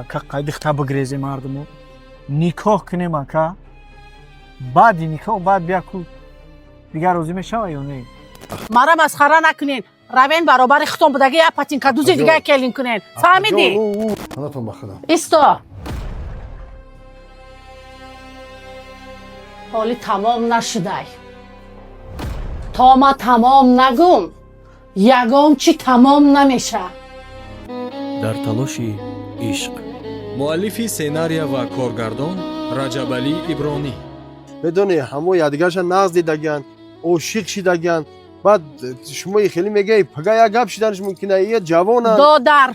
قاعد خطاب بگریزی مردمو نیکاه کنیم اکا بعد نیکاه بعد بیا کو دیگر روزی میشه یا نه مرا مسخره نکنین روین برابر ختم بودگی یا پاتینکا دوزی دیگه کلین کنین فهمیدی؟ حالتون بخدا ایستا حالی تمام نشده تا ما تمام نگم یگام چی تمام نمیشه дар талоши ишқ муаллифи сценария ва коргардон раҷабалӣ ибронӣ بدونی همو یادگارش ناز دیدگان عاشق شدگان بعد شما خیلی میگی پگاه یک گپ شدنش ممکنه یه جوانه دادر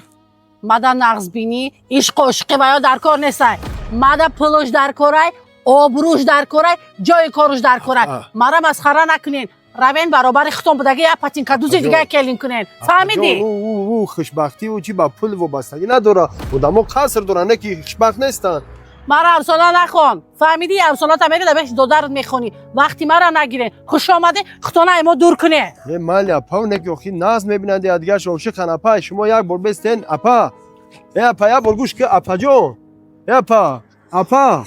مادا نغز بینی عشق و عشقی و یا در کار نیسته مادا پلوش در کاره آبروش در کاره جای کارش در کاره مرا مسخره نکنین روین برابر ختم بودگی یا پاتینکا دوزی دیگه کلین کنین فهمیدی؟ او خوشبختی و چی با پول وابستگی نداره آدما قصر دارن نه که خوشبخت نیستن مرا افسانه نخوان فهمیدی افسانه تا میگه بهش دادر میخونی وقتی مرا نگیره خوش آمده خطانه ما دور کنه یه مالی اپا نگی اخی ناز میبینند یادگارش عاشقن اپا شما یک بار بستین اپا یا بار گوش که اپا جون یا اپا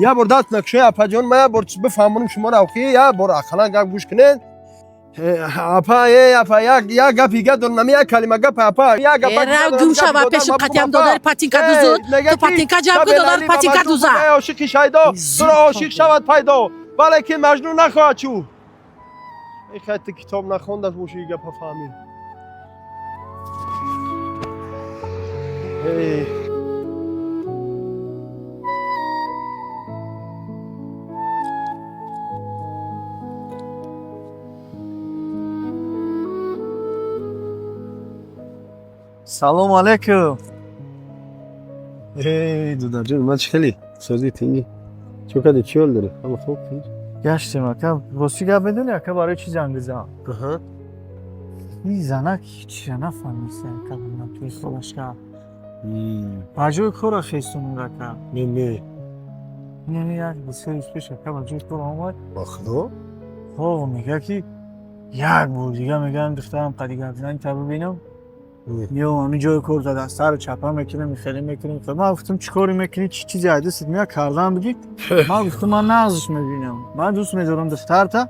یا بار دست نکشه اپا جون ما بار بفهمونم شما را اخی یا بار اخلا گپ گوش کنین اپا یا گپی گد نمی یک کلمه گپ اپا یا گپ را گوش و پیش قدیم دادر پاتینکا دوزو تو پاتینکا جمع کو دادر پاتینکا دوزا عاشق شایدا تو عاشق شود پیدا ولی مجنون نخواهد شو ای خط کتاب نخوند از موشی گپ فهمید سلام علیکم دودر جون من خیلی سازی تینگی چو کدی چی حال داره اما خوب گشتیم اکا راستی گپ بدونی اکا برای چی زنگ بزن آها این زنک هیچی نفهمیسته اکا بودم توی خودش که بجای کار خیستون اکا نه یعنی یک بسیار پیش اکا بجای کار آمد بخدا خب میگه که یک بود دیگه میگن دخترم قدی گپ زنگ تا ببینم یه همی جای کار زده سر چپا میکنه میخیلی میکنه من گفتم چی کاری میکنی چی چیزی عدست میاد کردم بگید من گفتم من نازش میبینم من دوست میدارم دختر تا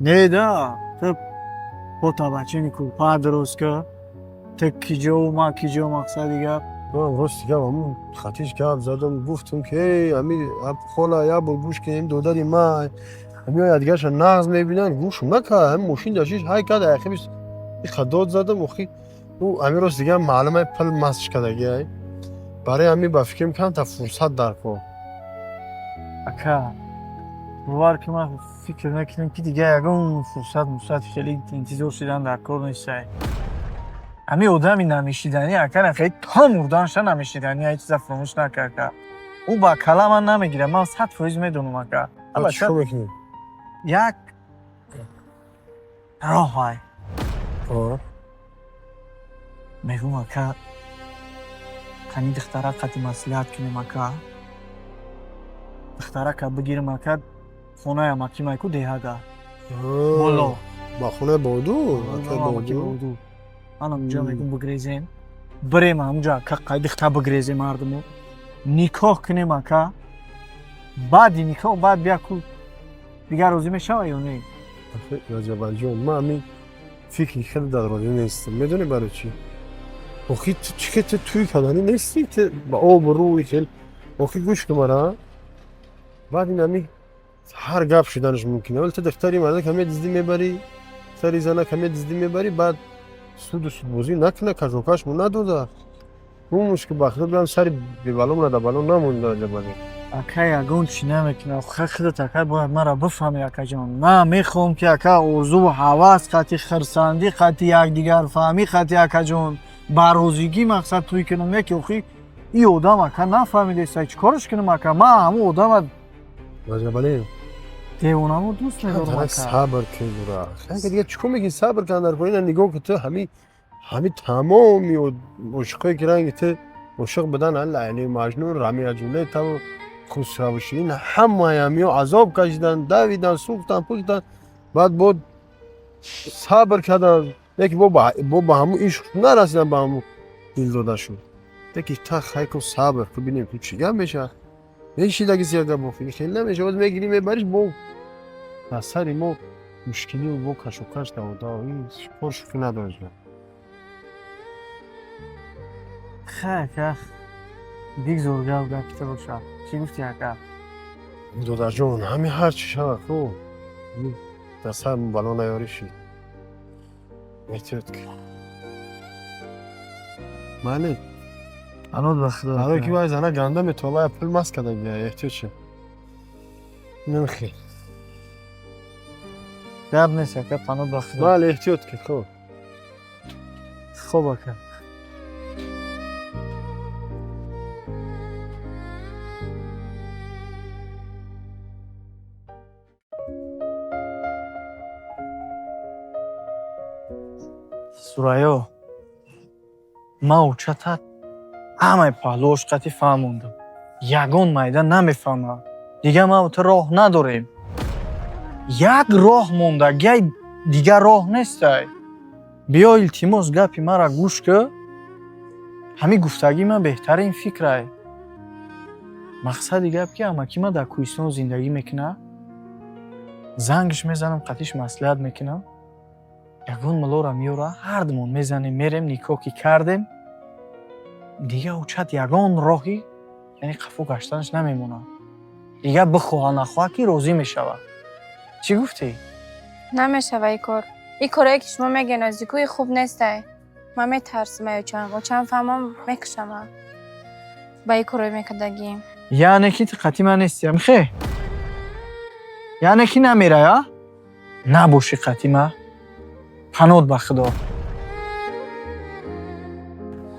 نیده تو با تا بچه نیکو پا درست که تو کجا و ما کجا مقصد دیگه من راستی که همون خطیش گپ زدم گفتم که امی خاله یا بر گوش کنیم دودری ما امی یادگارش نغز میبینن گوش نکه هم ماشین داشتیش های که در اخیرش خداد زدم اخی او امی راست دیگه معلومه پل مستش کدگی برای امی با فکر میکنم تا فرصت در کن اکا بوار که من فکر نکنم که دیگه یکم فرصت خیلی انتظار شدن در کار نیسته امی آدمی نمیشیدنی اکا خیلی تا مردانش نمیشیدنی هیچ چیز فراموش نکرد او با کلا من نمیگیره من 100% میدونم اکا چی میکنی؟ یک راه های میگم اکا خانی دختره قدی مسئولیت کنیم اکا دختره که بگیرم اکا خونه اماکی مایکو دیه ده بالا با خونه بودو انا اونجا میگم بگریزیم بریم اونجا که قاعد اختار بگریزیم مردمو نیکاه کنیم اکا بعد نیکاه بعد بیا کو دیگر روزی میشه یا نه یا جبل جون من همین فکری خیلی در راضی نیستم میدونی برای چی؟ آخی تو چی که توی کدانی نیستی که با آب روی خیلی آخی گوش کمارا بعد این همی هر گپ شدنش ممکنه ولی تو دختری مرده کمی دزدی میبری سری زنه کمی دزدی میبری بعد سود بازی نکنه کشوکش مون ندوده اون مشکل بخدا بیان سری بیبالون نده بالون نمونده جبالی اکا یگون چی نمیکنه خودت اکا باید مرا بفهمی اکا جان من میخوام که اکا اوضو و حواس خطی خرساندی خطی یک دیگر فهمی خطی اکا جان باروزیگی مقصد توی کنم یکی اخی ای آدم اکا نفهمیده سای چی کارش کنم اکا من همون آدم جبالی دیوانمو دوست ندارم اکا صبر که دورا خیلی دیگه چیکار میگی صبر کن در پایین نگاه که تو همی تمامی و عشقای که رنگ تو عشق بدن لیلی مجنون رمی جمله تو خسروشین همه همی عذاب کشیدن دویدن سوختن پوختن بعد بود صبر کردن یکی با همون عشق نرسیدن با همون دل داده شد دیگه تا خیلی کو صبر کو ببینیم تو چی گم میشه نمیشه دیگه زیاده بخوری خیلی نمیشه باید میگیریم میبریش بو اثری ما مشکلی و بو کشوکش دا این پرشوکی نداره خیلی دیگ زورگه و گفته باشم چی گفتی اکا؟ دادر جون همین هر چی شد خب دست هم بالا نیاری شید احتیاط که مالی انود بخدا حالا که باید زنه گنده میتوله پل مست کده گیه احتیاط شد نمیخی گب نیست اکا انود بخدا مالی احتیاط که خب خوب اکا Surayyo, ма учатат ҳамаи паҳлуош қатӣ фаҳмондам. Ягон майда намефаҳмам. Дига ма ӯ роҳ надорем. Як роҳ монда, гай дигар роҳ нестай. Биё илтимос гапи мара гӯш кӯ. Ҳамин гуфтагии ман беҳтарин фикрай. Мақсади гап ки амаки ма дар кӯҳистон зиндагӣ мекунад. Зангиш мезанам, қатиш маслиҳат мекунам. Ягон малора миёра, ҳардумон мезанем, мерем, никоҳ ки кардем. Дига учат ягон роҳи, яъне қафо гаштанаш намемонад. Дига бихоҳа нахоҳа ки розӣ мешавад. Чӣ гуфтӣ? намешава ин кор. ин корое ки шумо мегӯед наздикӯи хуб нестай. ман метарсам очан фаҳмам мекушама ба ин корое мекардагим. Яъне ки ту қатӣ ман нестиям хе? Яъне ки намерай, а? Набоши қатӣ ма. Панод ба худо.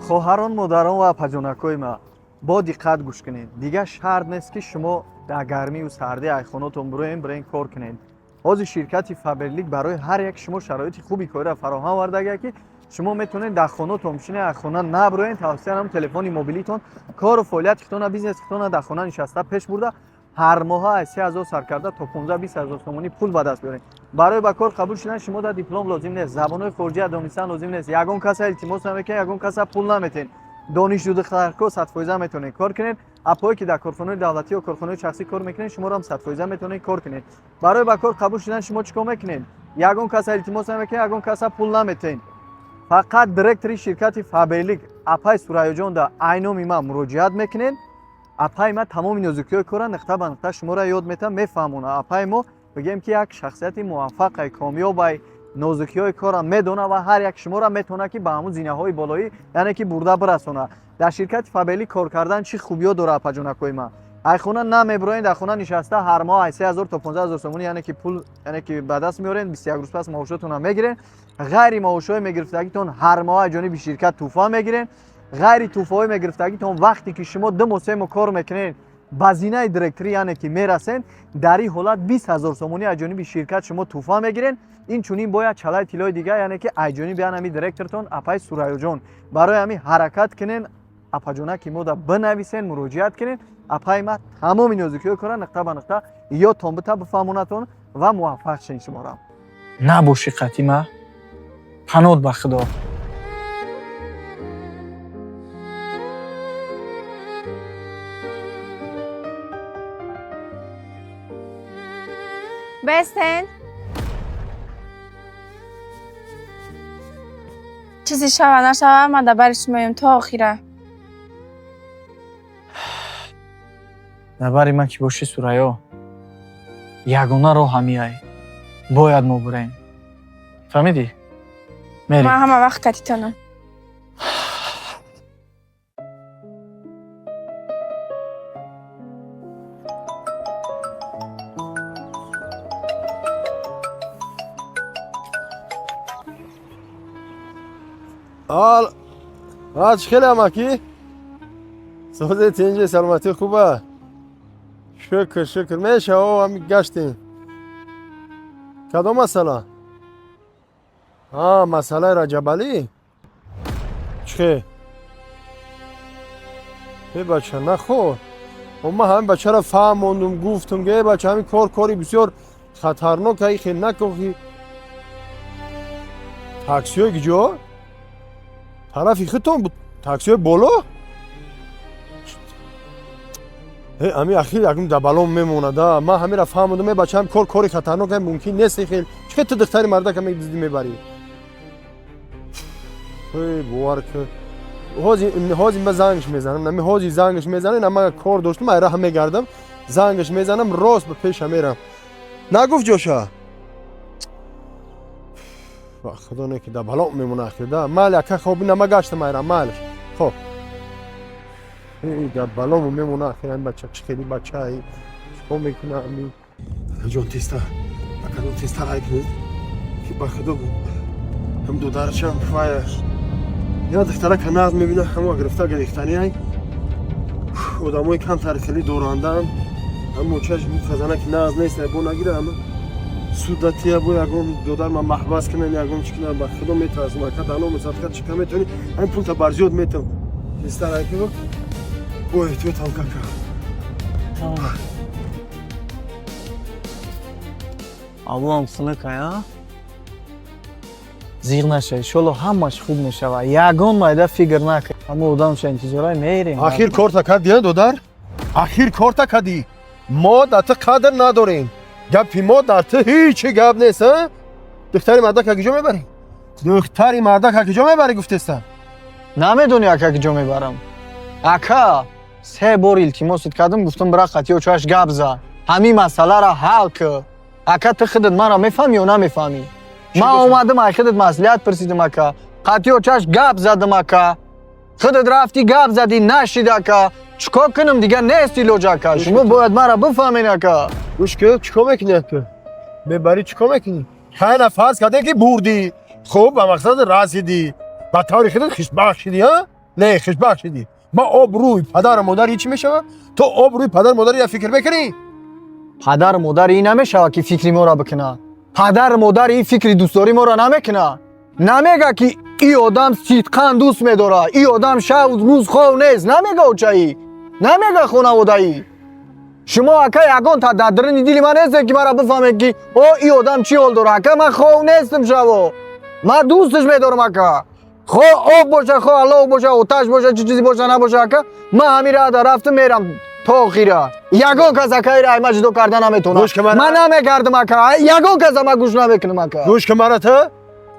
хоҳарон, модарон ва апаҷонакҳои ма, бо диққат гӯш кунед. Дига шарт нест ки шумо дар гармию сарди айхонотон бироен кор кунед. ҳозир ширкати Фаберлик барои ҳар як шумо шароити хуби кориро фароҳам овардагист ки шумо метавонед дар хонатон бишинед, айхона набироед, тавассути ҳамон телефони мобилитон кору фаъолиятитона, бизнеситона дар хона нишаста пеш бурда ҳар моҳа 30,000 сар карда то 15-20,000 сомонӣ пул ба даст биёред. Барои ба кор қабул шудан шумо дар диплом лозим нест, забонҳои хориҷия донистан лозим нест. Ягон каса илтимос намекунед, ягон каса пул наметен. Донишҷӯ духтарко 100% метавонед кор кунед. Апое ки дар корхонаҳои давлатӣ ё корхонаҳои шахсӣ кор мекунед, шуморо ҳам 100% метавонед кор кунед. Барои ба кор қабул шудан шумо чӣ кор мекунед? Ягон каса илтимос намекунед, ягон каса пул наметен. Фақат директори ширкати Фаберлик апай Сурайёҷон дар айноми ман муроҷиат мекунед. Апай ма тамоми нозукиҳои кора нуқта ба нуқта шуморо ёд метам, мефаҳмонад. Апай мо бигем ки як шахсияти муваффақай, комёбай, нозукиҳои кора медона ва ҳар як шуморо метавонад ки ба ҳамун зинаҳои болоӣ, яъне ки бурда бирасонад. Дар ширкати Фаберлик кор кардан чӣ хубиё дорад апаҷонакҳои ман? айхона намебироед, дар хона нишаста ҳар моҳ 30,000 то 15,000 сомонӣ, яъне ки пул, яъне ки ба даст меоред, 21 рӯз пас маошотонам мегиред. ғайри маошҳои мегирифтагитон ҳар моҳ аз ҷониби ширкат туҳфа мегиред. ғайри туҳфаҳои мегирифтагитон вақте ки шумо 2 моҳ 3 моҳ кор мекунед, ба зинаи директорӣ, яъне ки мерасед, дар ин ҳолат 20,000 сомонӣ аз ҷониби ширкат шумо туҳфа мегиред. Инчунин бояд чалаи тиллои дигар, яъне ки аз ҷониби ҳамин директортон апай Сурайёҷон барои ҳамин ҳаракат кунед, апаҷонаки мода бинависед, муроҷиат кунед. апай ма тамоми нозукиҳои кора нуқта ба нуқта ёдтон бита бифаҳмонатон ва муваффақ шавед шуморо. Набоши қатӣ ма. Панод ба худо. بستن چیزی شوه نشوه من دبرش میام تا آخیره. نبری من که باشی سورایو یگونه رو همیای باید ما بریم. فهمیدی؟ میری. من همه وقت کتیتونم. چی خیلی اماکی؟ سوزه تینجه سلامتی خوبه؟ شکر میشه او همی گشتیم. کدام مسئله؟ مسئله رجبالی؟ چه؟ ای بچه نخور. من همین بچه را فهموندم، گفتم که ای بچه همین کاری بسیار خطرناکه، ای خیلی نکن. تاکسی های کجا؟ طرفی خودتون بود؟ تاکسی های بالا؟ امی اخیر یکم دبالون میمونه دا ما همین را فهمیدم بچه‌م کاری خطرناک ممکن نیست خیلی چه تو دختری مردا که میگذدی میبری ای باور که هازی من زنگش میزنم نمی هازی زنگش میزنه نه من کار داشتم من راه میگردم زنگش میزنم راست به پیش میرم نگفت جوشا خدا نه که دبالون میمونه اخیر دا مال که خوب نمگاشتم میرم مالش خب ای دبالون میمونه اخیر این بچه خیلی بچه ای چیکار میکنه امی جون تیستا اکادون تیستا ایکنه که بخدا بود هم دو درچم فایر یا دختره که ناز میبینه همه گرفته گریختنی های آدمای کم ترخیلی دوراندن اما چشم خزانه که ناز نیست بو نگیره اما سودتیه بو یکم دودار من محباس کنن یکم چکنه بخدا میترسم اکا دانو مصدقات چکا میتونی این پول تا برزیود میتون تیستا ایکنه اوه توی تام کاکا Allah'ım sınık ya. Zihnaşay, şolo hammaş خوب میشود. یگان مایده فکر نکن. اما ادام شن انتظارای میریم. آخر کار تا کردی دودار آخر کار تا کردی ما در تو قدر نداریم گپی ما در تو هیچی گپ نیست دختری مردا که کجا میبری دختری مردا که کجا میبری گفتسته نمیدونی اکا کجا میبرم. اکا 3 بار التماس کردم گفتم برا خطی و چاش گپ زد. همین مسئله را حل که. اکا تو خودت مرا میفهمی یا نمیفهمی؟ ما اومدم از خودت مصلحت پرسیدم اکا خطی و چاش گپ زدم اکا خودت رفتی گپ زدی نشید اکا چیکار کنم دیگه نیستی لوجا اکا شما باید مرا بفهمین اکا گوش که چیکار میکنی تو میبری چیکار میکنی خیلی فرض کرده که بردی خوب به مقصد رسیدی با طور خودت خوشبخت شدی ها نه خوشبخت شدی ما آبروی پدر و مادر چی میشه تو آبروی پدر و مادر یا فکر بکنی پدر مادر این نمیشه که فکری ما را بکنه پدر مادر این فکری دوستداری ما را نمیکنه نمیگه که این آدم صدقاً دوست میداره این آدم شب روز خواب نیست نمیگه اوچایی نمیگه خانواده‌ای شما اکا یگان تا در درون دل من نیست که مرا بفهمه که او این آدم چی حال داره اکا من خواب نیستم شبا من دوستش میدارم اکا خواه آب باشه خواه الله باشه آتش باشه چی چیزی باشه نباشه اکا من همین راه رفتم میرم تا آخیره یگان کس اکا رای مجدو کردن نمیتونه من نمیکردم اکا یگان کس من گوش نمیکنم اکا گوش که مرا تو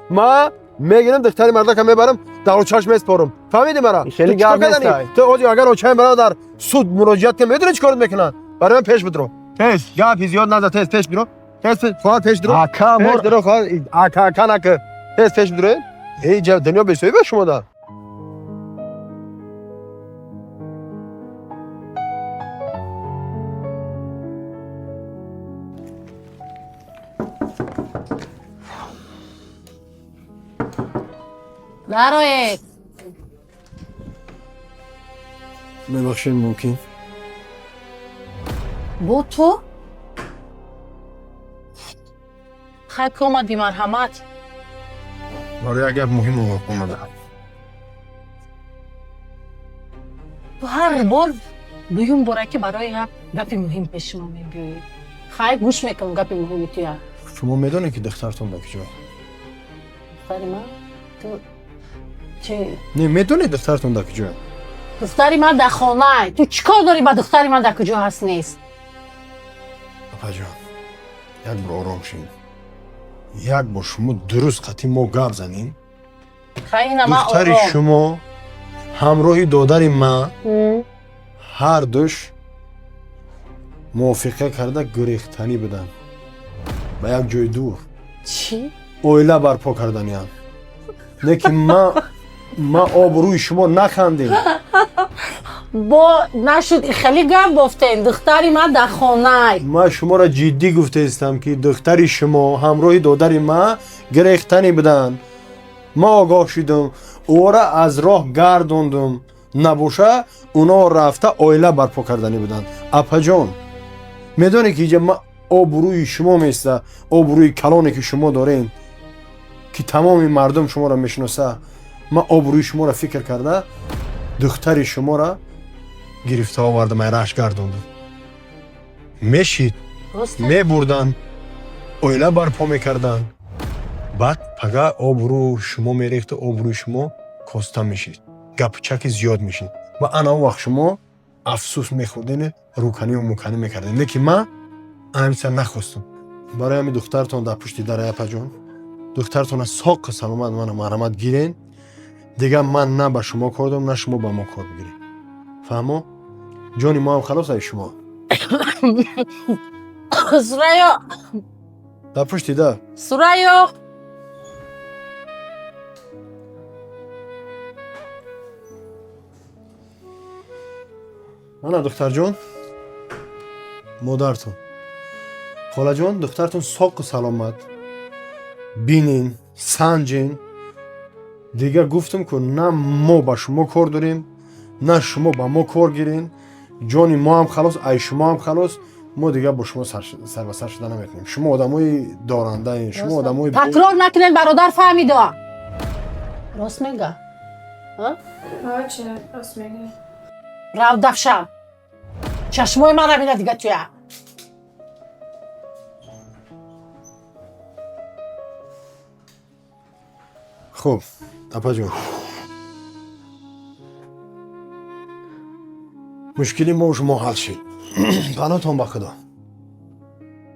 ما میگیرم دختری مردا که میبرم در چشم میسپارم فهمیدی مرا خیلی گرم نیست تو اوجی اگر اوچای مرا در سود مراجعت کنم میدونی چیکار میکنن برای من پیش بدرو تیز گپی زیاد نذار تیز پیش برو تیز فقط پیش درو اکا پیش درو خواهد اکا نکه تیز پیش بدرو ای دنیا بسوی به شما در درایت میبخشین ممکن بو تو خیلی که اومدی مرحمت برای اگر مهم اومده تو هر بار دویم باره که برای گپ مهم پیش ما میبیایی خیلی گوش میکنم گپ مهمی توی شما میدونی که دخترتون در کجا دختری من تو چه نه میدونی دخترتون در کجا دختری من در خانه تو چیکار داری با دختری من در کجا هست نیست پاپا جان یک بار آرام شین یک بار شما درست قطعی ما گپ زنین خیلی نه من دختر شما همراهی دادر من هر دوش موافقه کرده گریختنی بدن به یک جای دور چی؟ اویله برپا کردنی هم نه که ما آبروی شما نخندیم با نشد خیلی گپ گفتین دختری من در خانه ما شما را جدی گفته استم که دختر شما همراهی دادر ما گریختنی بدن ما آگاه شدم او را از راه گردوندم نباشه اونا رفته اویله برپا کردنی بدن اپا جان میدونی که اینجا ما آبروی شما میسته آبروی کلانی که شما دارین که تمام مردم شما را میشناسه ما آبروی شما را فکر کرده دختر شما را گرفته آورده من رشت گردوندم میشید میبردن اویله برپا میکردن بعد پگه آبرو شما میریخت آبروی شما کاسته میشید گپ چک زیاد میشید و انا وقت شما афсус мехӯрдин, рӯканию муканӣ мекардем. Лекин ман ҳамиса нахостум. Барои ҳамин духтартон дар пушти дар апаҷон, духтартона соқу саломат мана марҳамат гирен. Дигар ман на ба шумо кор дорам, на шумо ба мо кор бигиред. Фаҳмо? ҷони мо ҳам халос аи шумо. Сурайо, Дар пушти дар. Сурайо. Ана духтарҷон, модаратон. Холаҷон, духтартон соқу саломат. Бинин, санҷен. Дигар гуфтам ку на мо ба шумо кор дорем, на шумо ба мо кор гирен. ҷони мо ҳам халос, ай шумо ҳам халос. Мо дигар бо шумо сар ба сар шуда наметонем. Шумо одамои дорандаен, шумо одамои Такрор накунед, бародар фаҳмида. Рост мега? چه راست میگی рав дафшам. Чашмои ман бина дига туя. хуб, апаҷон. мушкили мо шумо ҳал шид. паноҳтон ба худо.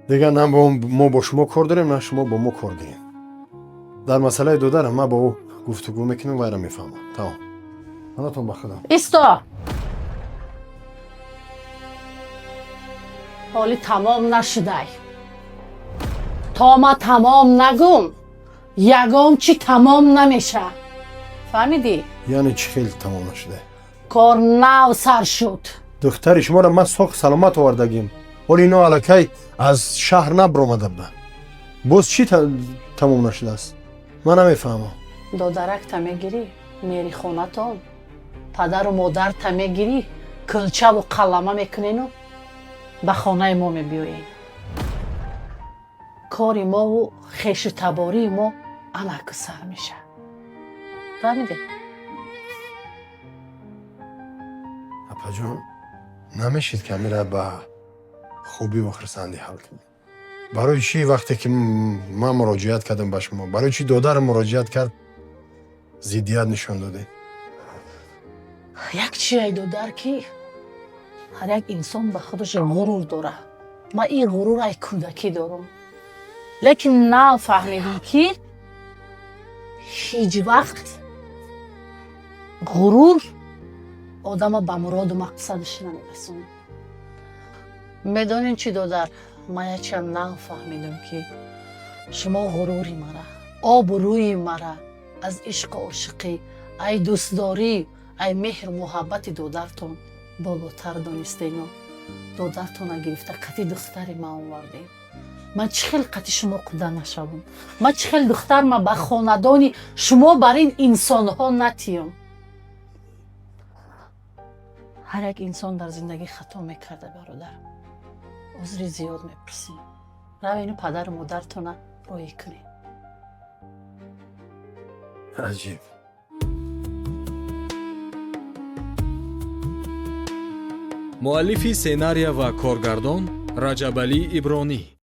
дигар на мо бо шумо кор дорем, на шумо бо мо кор гирем. дар масъалаи додарам ман бо ӯ гуфтугӯ мекунем, вайро мефаҳмам. Тамом. паноҳтон ба худо. Исто. ҳоли тамом нашудай. То ма тамом нагум, ягон чӣ тамом намеша. фаҳмидӣ? яъне чӣ хел тамом нашуда? кор нав сар шуд. духтари шуморо ман соқ саломат овардагим. ҳоли ино аллакай аз шаҳр набромада буданд. боз чӣ тамом нашудааст? ман намефаҳмам. додаракта мегирӣ, мери хонатон, падару модарта мегирӣ, кӯлчаву қалама мекунену ба хонаи мо мебиёед. кори мову хешу табории мо амаку сар меша. фаҳмидӣ? апаҷон, намешид ки амира ба хубӣ ва хурсандӣ ҳал кунем. барои чӣ вақте ки ман муроҷиат кардам ба шумо, барои чӣ додарам муроҷиат кард, зиддият нишон додед? як чияй додар ки ҳар як инсон ба худаш ғурур дорад. ман ин ғурур ай кӯдакӣ дорам. лекин нафаҳмидӣ ки ҳеҷ вақт ғурур одама ба муроду мақсадаш намерасонад. медонем чӣ додар, ман якчанд нафаҳмидам ки шумо ғурури мара, обу рӯи мара аз ишқу ошиқӣ, ай дӯстдорӣ, ай меҳру муҳаббати додартон болотар донистену додартона гирифта қати духтари ман овардем. ман чӣ хел қати шумо қуда нашавам? ман чӣ хел духтарма ба хонадони шумо бар ин инсонҳо натиём? ҳар як инсон дар зиндагӣ хато мекарда бародар. узри зиёд мепурсем. равену падару модартона роӣ кунед. аҷиб. муаллифи сценария ва коргардон Раҷабалӣ Ибронӣ.